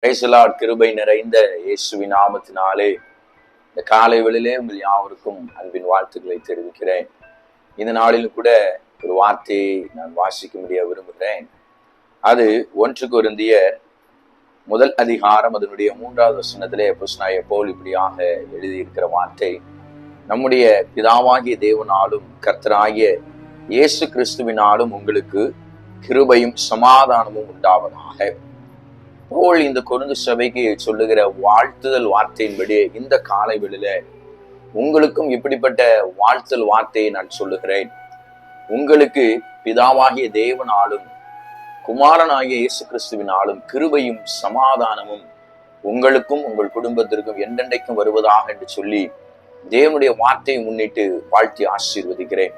கிருபை நிறைந்த இயேசுவின் நாமத்தினாலே இந்த காலை வேளையிலே உங்கள் யாவருக்கும் அன்பின் வாழ்த்துக்களை தெரிவிக்கிறேன். இந்த நாளிலும் கூட ஒரு வார்த்தையை நான் வாசிக்க முடிய விரும்புகிறேன். அது 1 கொரிந்தியர் 1 அதிகாரம் அதனுடைய 3வது வசனத்திலே அப்போஸ்தலனாகிய பவுல் இப்படியாக எழுதியிருக்கிற வார்த்தை: நம்முடைய பிதாவாகிய தேவனாலும் கர்த்தராகிய இயேசு கிறிஸ்துவினாலும் உங்களுக்கு கிருபையும் சமாதானமும் உண்டாவதாக. பவுல் இந்த கொரிந்து சபைக்கு சொல்லுகிற வாழ்த்துதல் வார்த்தையின்படி இந்த காலை வேளையில உங்களுக்கும் இப்படிப்பட்ட வாழ்த்துதல் வார்த்தையை நான் சொல்லுகிறேன். உங்களுக்கு பிதாவாகிய தேவனாலும் குமாரனாகிய இயேசு கிறிஸ்துவினாலும் கிருபையும் சமாதானமும் உங்களுக்கும் உங்கள் குடும்பத்திற்கும் என்றென்றைக்கும் வருவதாக என்று சொல்லி தேவனுடைய வார்த்தையை முன்னிட்டு வாழ்த்தி ஆசீர்வதிக்கிறேன்.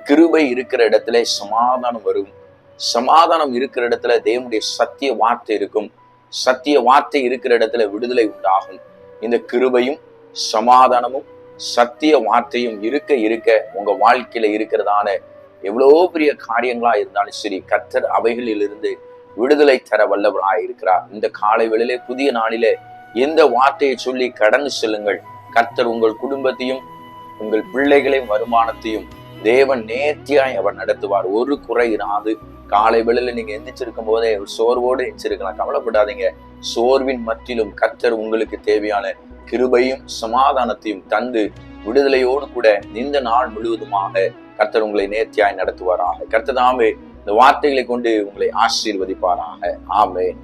கிருபை இருக்கிற இடத்துல சமாதானம் வரும். சமாதானம் இருக்கிற இடத்துல தேவனுடைய சத்திய வார்த்தை இருக்கும். சத்திய வார்த்தை இருக்கிற இடத்துல விடுதலை உண்டாகும். இந்த கிருபையும் சமாதானமும் சத்திய வார்த்தையும் இருக்க இருக்க உங்க வாழ்க்கையில இருக்கிறதான எவ்வளோ பெரிய காரியங்களா இருந்தாலும் சரி, கர்த்தர் அவைகளிலிருந்து விடுதலை தர வல்லவராய் இருக்கிறார். இந்த காலை வேளையிலே புதிய நாளிலே எந்த வார்த்தையை சொல்லி கடந்து செல்லுங்கள். கர்த்தர் உங்கள் குடும்பத்தையும் உங்கள் பிள்ளைகளையும் வருமானத்தையும் தேவன் நேர்த்தியாய் அவர் நடத்துவார். ஒரு குறை இராது. காலை வேளையில நீங்க எந்திரிச்சிருக்கும் போதே சோர்வோடு எந்திரிச்சிருக்கலாம், கவலைப்படாதீங்க. சோர்வின் மத்தியிலும் கர்த்தர் உங்களுக்கு தேவையான கிருபையும் சமாதானத்தையும் தந்து விடுதலையோடு கூட இந்த நாள் முழுவதுமாக கர்த்தர் உங்களை நேர்த்தியாய் நடத்துவாராக. கர்த்தர் தாமே இந்த வார்த்தைகளை கொண்டு உங்களை ஆசீர்வதிப்பாராக. ஆமென்.